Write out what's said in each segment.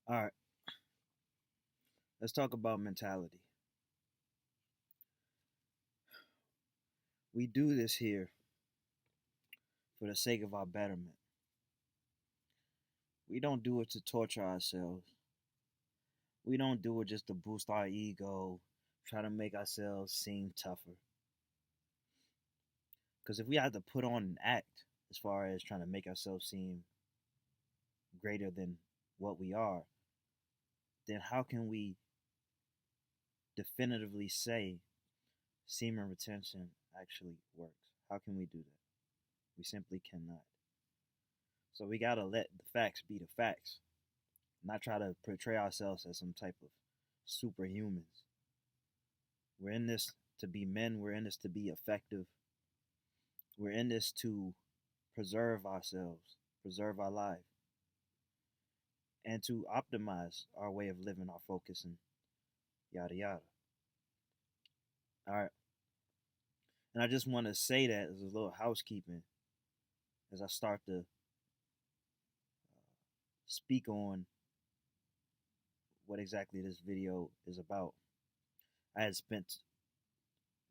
All right, let's talk about mentality. We do this here for the sake of our betterment. We don't do it to torture ourselves. We don't do it just to boost our ego, try to make ourselves seem tougher. Because if we have to put on an act as far as trying to make ourselves seem greater than what we are, then how can we definitively say semen retention actually works? How can we do that? We simply cannot. So we gotta let the facts be the facts, not try to portray ourselves as some type of superhumans. We're in this to be men, we're in this to be effective, we're in this to preserve ourselves, preserve our life, and to optimize our way of living, our focus, and yada yada. All right. And I just want to say that as a little housekeeping as I start to speak on what exactly this video is about. I had spent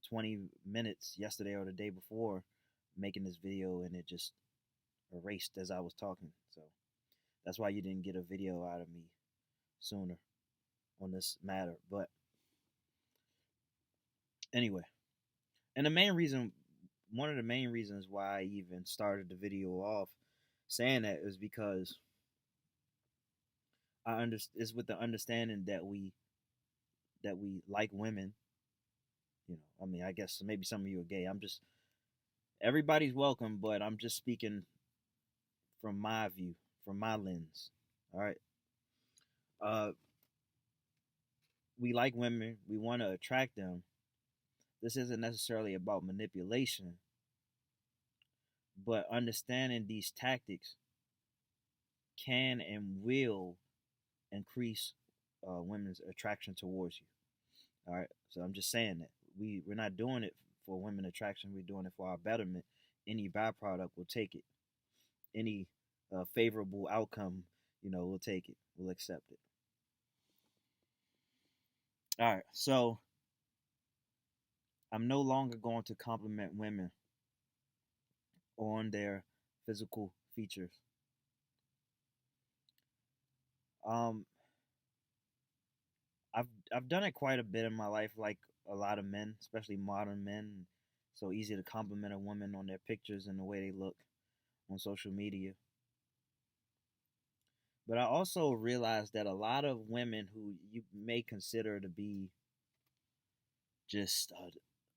20 minutes yesterday or the day before making this video and it just erased as I was talking. So that's why you didn't get a video out of me sooner on this matter. But anyway, and the main reason, one of the main reasons why I even started the video off saying that is because it's with the understanding that we like women. I mean, I guess maybe some of you are gay. I'm just everybody's welcome, but I'm just speaking from my view, from my lens. All right. Uh, we like women. We want to attract them. This isn't necessarily about manipulation, but understanding these tactics can and will increase women's attraction towards you. All right. So I'm just saying that we're not doing it for women attraction. We're doing it for our betterment. Any byproduct, we'll take it. Any favorable outcome, we'll take it. We'll accept it. All right. So I'm no longer going to compliment women on their physical features. Um, I've done it quite a bit in my life, like a lot of men, especially modern men. So easy to compliment a woman on their pictures and the way they look on social media. But I also realized that a lot of women who you may consider to be just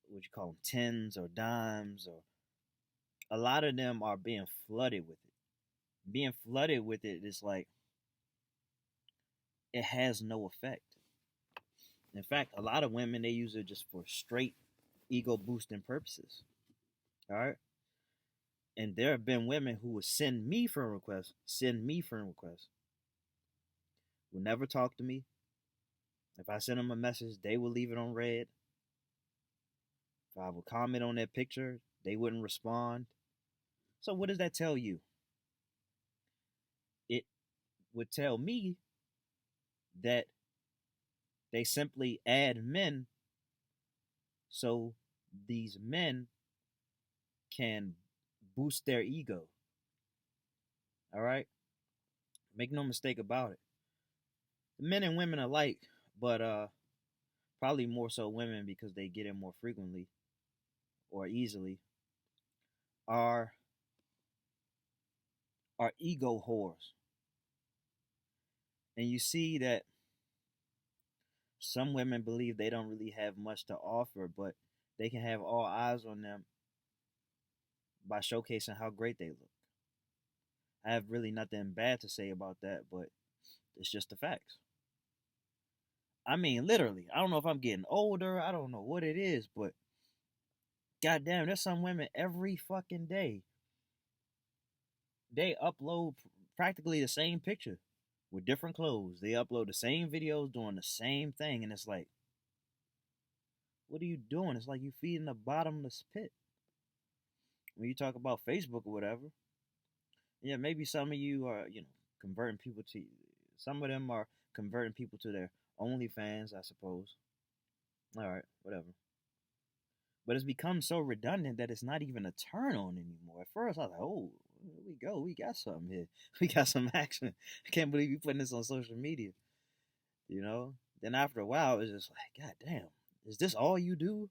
what you call them tens or dimes, or a lot of them are being flooded with it. Being flooded with it is like it has no effect. In fact, a lot of women they use it just for straight ego boosting purposes. All right. And there have been women who would send me friend requests, would never talk to me. If I send them a message, they would leave it on red. If I would comment on their picture, they wouldn't respond. So what does that tell you? It would tell me that they simply add men so these men can boost their ego. All right? Make no mistake about it. Men and women alike, but probably more so women because they get in more frequently or easily, are ego whores. And you see that some women believe they don't really have much to offer, but they can have all eyes on them by showcasing how great they look. I have really nothing bad to say about that, but it's just the facts. I mean, literally, I don't know if I'm getting older, I don't know what it is, but goddamn, there's some women every fucking day. They upload practically the same picture with different clothes. They upload the same videos doing the same thing, and it's like, what are you doing? It's like you feeding a bottomless pit. When you talk about Facebook or whatever, yeah, maybe some of you are, converting people to Some of them are converting people to their OnlyFans, I suppose. All right, whatever. But it's become so redundant that it's not even a turn on anymore. At first, I was like, oh, here we go. We got something here. We got some action. I can't believe you putting this on social media, you know? Then after a while, it's just like, God damn, is this all you do?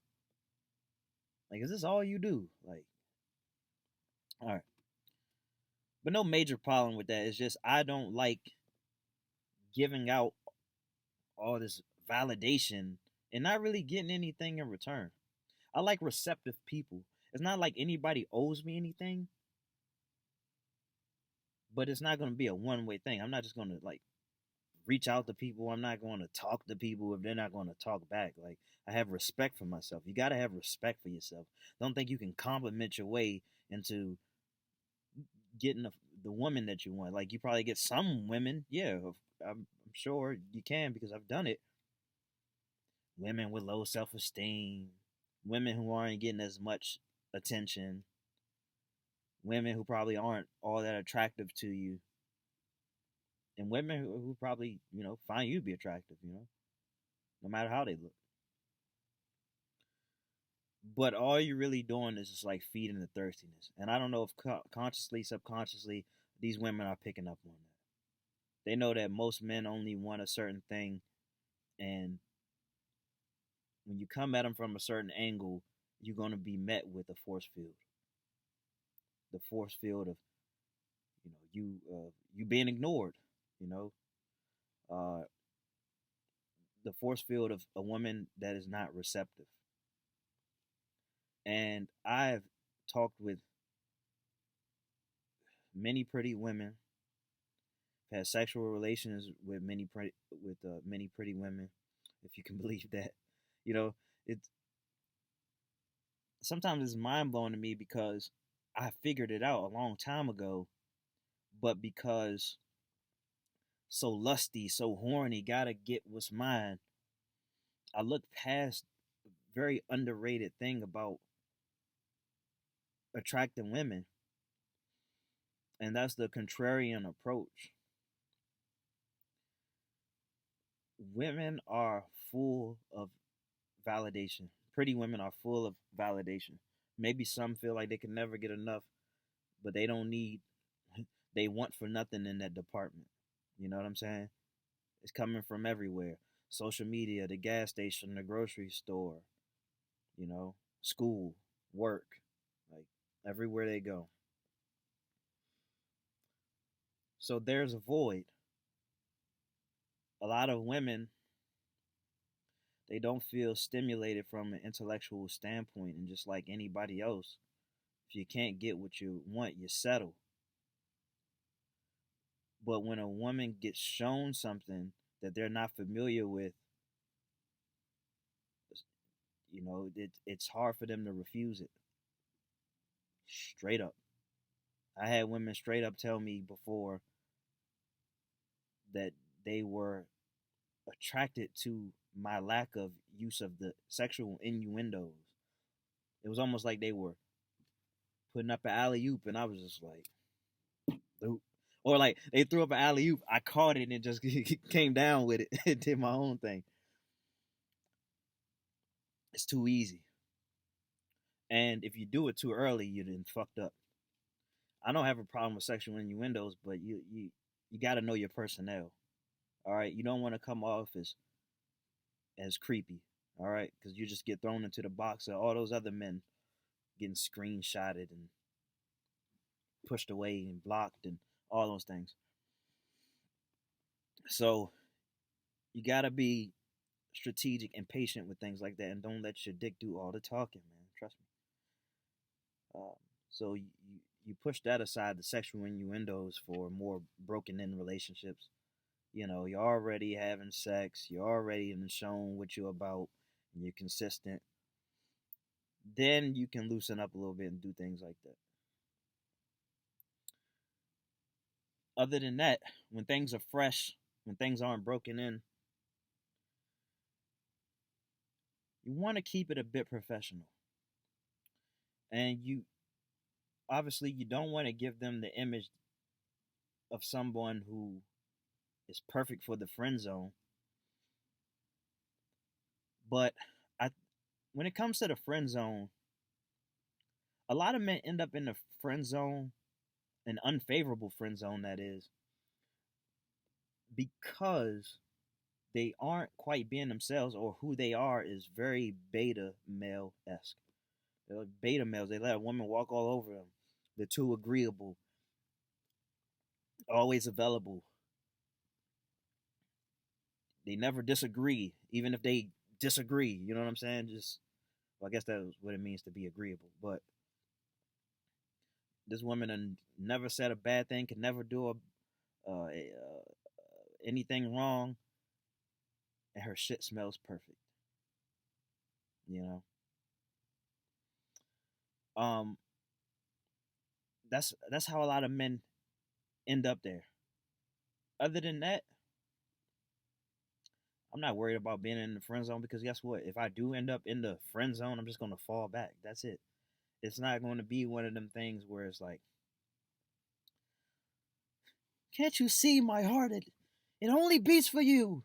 Like, is this all you do? Like, all right. But no major problem with that. It's just I don't like giving out all this validation and not really getting anything in return. I like receptive people. It's not like anybody owes me anything, but it's not going to be a one way thing. I'm not just going to like reach out to people. I'm not going to talk to people if they're not going to talk back. Like, I have respect for myself. You got to have respect for yourself. Don't think you can compliment your way into getting the woman that you want. Like, you probably get some women. Yeah, I'm sure you can because I've done it. Women with low self esteem, women who aren't getting as much attention, women who probably aren't all that attractive to you, and women who probably, find you to be attractive, no matter how they look. But all you're really doing is just like feeding the thirstiness. And I don't know if consciously, subconsciously, these women are picking up on that. They know that most men only want a certain thing, and when you come at them from a certain angle, you're going to be met with a force field. The force field of, you being ignored, you know, uh, the force field of a woman that is not receptive. And I've talked with many pretty women, had sexual relations with many pretty women, if you can believe that. You know, it's sometimes it's mind blowing to me because I figured it out a long time ago, but because so lusty, so horny, gotta get what's mine, I look past a very underrated thing about attracting women, and that's the contrarian approach. Women are full of validation. Pretty women are full of validation. Maybe some feel like they can never get enough, but they don't need, they want for nothing in that department. You know what I'm saying? It's coming from everywhere. Social media, the gas station, the grocery store, school, work, like everywhere they go. So there's a void. A lot of women, they don't feel stimulated from an intellectual standpoint, and just like anybody else, if you can't get what you want, you settle. But when a woman gets shown something that they're not familiar with, it's hard for them to refuse it. Straight up. I had women straight up tell me before that they were attracted to my lack of use of the sexual innuendos. It was almost like they were putting up an alley oop, and I was just like, oop. Or like they threw up an alley oop, I caught it and just came down with it and did my own thing. It's too easy. And if you do it too early, you then fucked up. I don't have a problem with sexual innuendos, but you got to know your personnel. All right, you don't want to come off as creepy. All right, because you just get thrown into the box of all those other men getting screenshotted and pushed away and blocked and all those things. So you got to be strategic and patient with things like that, and don't let your dick do all the talking, man. Trust me. So you push that aside, the sexual innuendos, for more broken in relationships. You're already having sex, you're already shown what you're about, and you're consistent. Then you can loosen up a little bit and do things like that. Other than that, when things are fresh, when things aren't broken in, you want to keep it a bit professional. And you don't want to give them the image of someone who It's perfect for the friend zone. But I when it comes to the friend zone, a lot of men end up in the friend zone, an unfavorable friend zone that is, because they aren't quite being themselves, or who they are is very beta male esque. They're like beta males. They let a woman walk all over them. They're too agreeable, always available. They never disagree, even if they disagree. You know what I'm saying? Just, well, I guess that's what it means to be agreeable. But this woman never said a bad thing, could never do anything wrong, and her shit smells perfect. You know, that's how a lot of men end up there. Other than that, I'm not worried about being in the friend zone, because guess what? If I do end up in the friend zone, I'm just gonna fall back. That's it. It's not going to be one of them things where it's like, can't you see my heart? It only beats for you.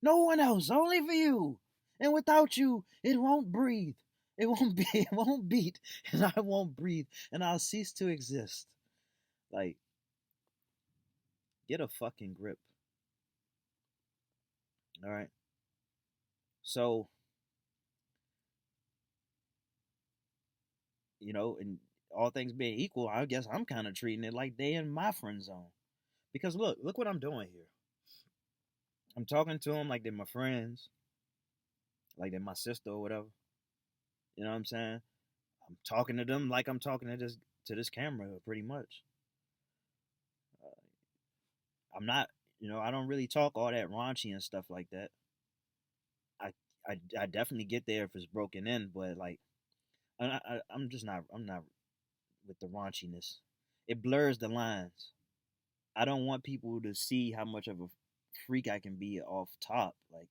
No one else, only for you. And without you, it won't breathe. It won't be. It won't beat, and I won't breathe, and I'll cease to exist. Like, get a fucking grip. All right. So, and all things being equal, I guess I'm kind of treating it like they in my friend zone. Because look what I'm doing here. I'm talking to them like they're my friends, like they're my sister or whatever. You know what I'm saying? I'm talking to them like I'm talking to this camera, pretty much. Uh, I'm not, I don't really talk all that raunchy and stuff like that. I, I definitely get there if it's broken in, but like, I'm just not. I'm not with the raunchiness. It blurs the lines. I don't want people to see how much of a freak I can be off top. Like,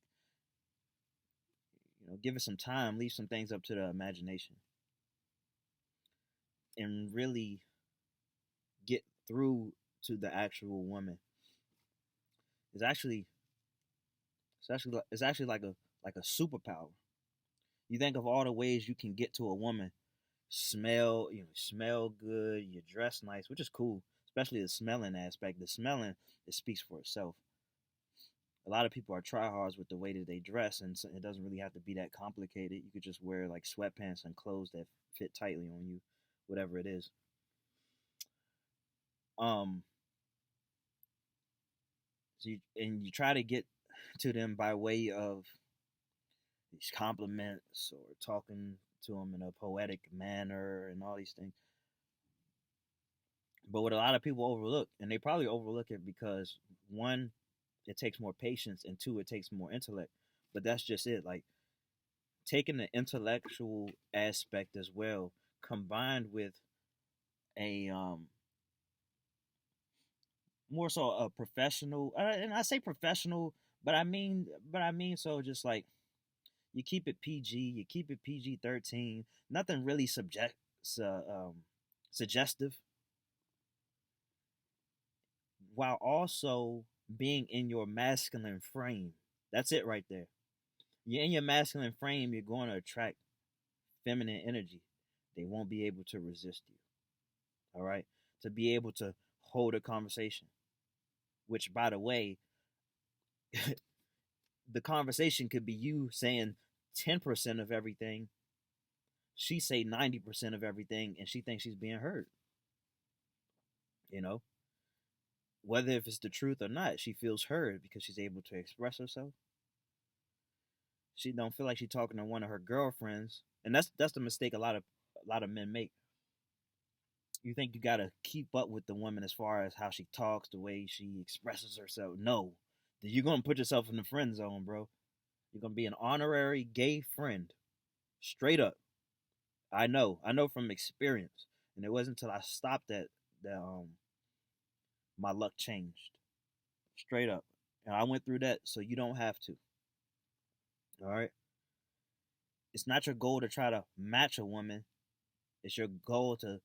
give it some time, leave some things up to the imagination, and really get through to the actual woman. It's actually it's actually like a superpower. You think of all the ways you can get to a woman. Smell good, you dress nice, which is cool, especially the smelling aspect. The smelling, it speaks for itself. A lot of people are tryhards with the way that they dress, and so it doesn't really have to be that complicated. You could just wear like sweatpants and clothes that fit tightly on you, whatever it is. Um, and you try to get to them by way of these compliments or talking to them in a poetic manner and all these things. But what a lot of people overlook, and they probably overlook it because, one, it takes more patience, and two, it takes more intellect. But that's just it. Like, taking the intellectual aspect as well, combined with a more so a professional, and I say professional, but I mean so just like, you keep it PG, you keep it PG-13, nothing really suggestive, while also being in your masculine frame. That's it right there. You're in your masculine frame, you're going to attract feminine energy. They won't be able to resist you. All right? To be able to hold a conversation, which, by the way, the conversation could be you saying 10% of everything, she say 90% of everything, and she thinks she's being heard. You know, whether if it's the truth or not, she feels heard because she's able to express herself. She don't feel like she's talking to one of her girlfriends, and that's the mistake a lot of men make. You think you gotta keep up with the woman as far as how she talks, the way she expresses herself. No, you're gonna put yourself in the friend zone, bro. You're gonna be an honorary gay friend, straight up. I know from experience, and it wasn't until I stopped that my luck changed, straight up. And I went through that, so you don't have to. All right. It's not your goal to try to match a woman. It's your goal to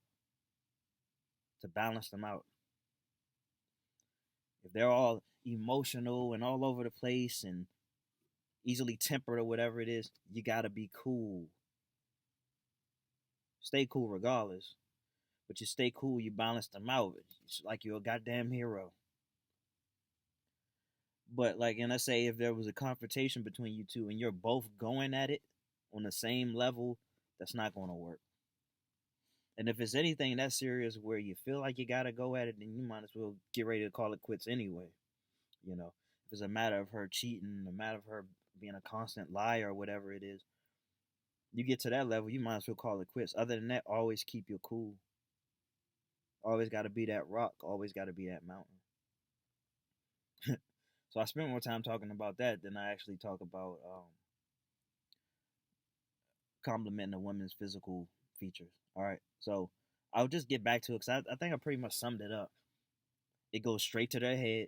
balance them out. If they're all emotional and all over the place and easily tempered or whatever it is, you gotta be cool. Stay cool regardless. But you stay cool, you balance them out. It's like you're a goddamn hero. But like, and let's say if there was a confrontation between you two and you're both going at it on the same level, that's not gonna work. And if it's anything that serious where you feel like you gotta go at it, then you might as well get ready to call it quits anyway. You know, if it's a matter of her cheating, a matter of her being a constant liar or whatever it is, you get to that level, you might as well call it quits. Other than that, always keep your cool. Always got to be that rock. Always got to be that mountain. So I spend more time talking about that than I actually talk about complimenting a woman's physical features. All right. So I'll just get back to it because I think I pretty much summed it up. It goes straight to their head.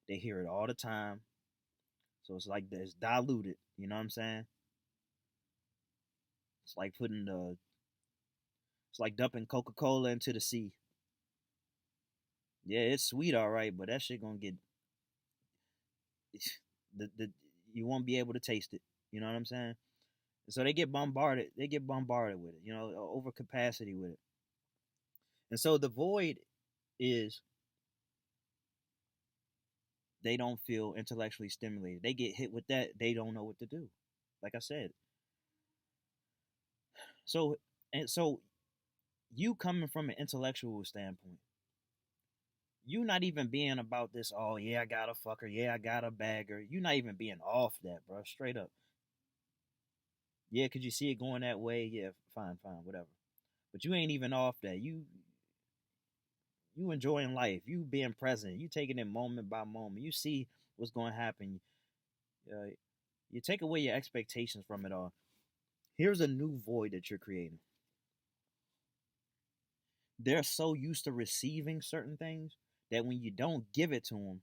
They hear it all the time. So it's like it's diluted. You know what I'm saying? It's like it's like dumping Coca-Cola into the sea. Yeah, it's sweet, all right, but that shit gonna get the you won't be able to taste it. You know what I'm saying? So they get bombarded. They get bombarded with it. You know, over capacity with it. And so the void is they don't feel intellectually stimulated. They get hit with that. They don't know what to do. Like I said. So you coming from an intellectual standpoint, you not even being about this. Oh yeah, I got a fucker. Yeah, I got a bagger. You not even being off that, bro. Straight up. Yeah, could you see it going that way? Yeah, fine, whatever. But you ain't even off that. You enjoying life. You being present. You taking it moment by moment. You see what's going to happen. Uh, you take away your expectations from it all. Here's a new void that you're creating. They're so used to receiving certain things that when you don't give it to them,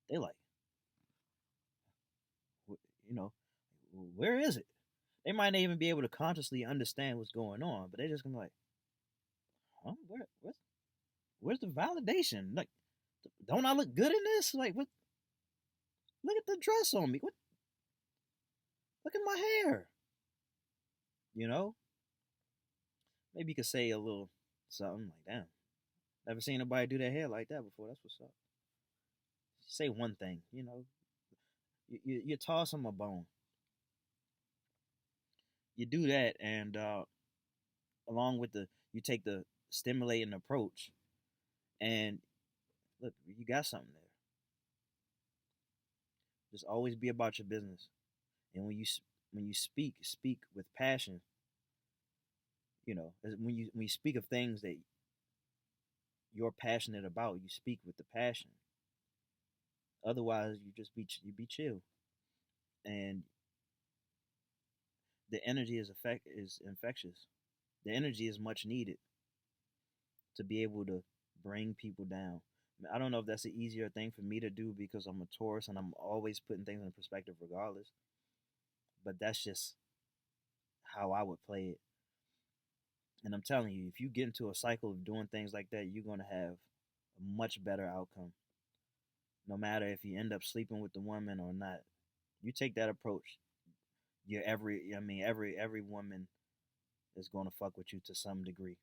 they like, you know, where is it? They might not even be able to consciously understand what's going on, but they're just gonna be like, huh? Where's the validation? Like, don't I look good in this? Like, what? Look at the dress on me. What? Look at my hair. You know, maybe you could say a little something like, damn, never seen nobody do their hair like that before. That's what's up. Say one thing, you know, you toss them a bone. You do that, and along with you take the stimulating approach, and look, you got something there. Just always be about your business, and when you speak with passion. You know, when you speak of things that you're passionate about, you speak with the passion. Otherwise, you be chill, and the energy is infectious. The energy is much needed to be able to bring people down. I don't know if that's an easier thing for me to do because I'm a Taurus and I'm always putting things in perspective regardless. But that's just how I would play it. And I'm telling you, if you get into a cycle of doing things like that, you're going to have a much better outcome. No matter if you end up sleeping with the woman or not, you take that approach. Every woman is going to fuck with you to some degree.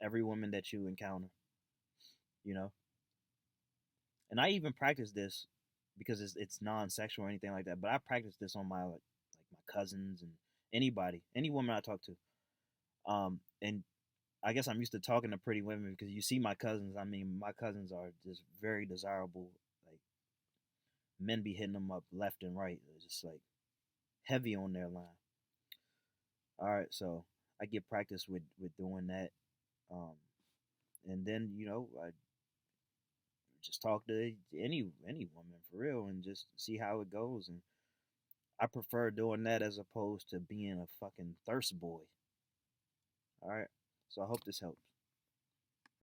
Every woman that you encounter, you know. And I even practice this because it's non-sexual or anything like that. But I practice this on like my cousins and anybody, any woman I talk to. And I guess I'm used to talking to pretty women because you see my cousins. I mean, my cousins are just very desirable. Like men be hitting them up left and right. It's just like heavy on their line. All right, so I get practice with doing that, um, and then I just talk to any woman for real and just see how it goes. And I prefer doing that as opposed to being a fucking thirst boy. All right, so I hope this helps.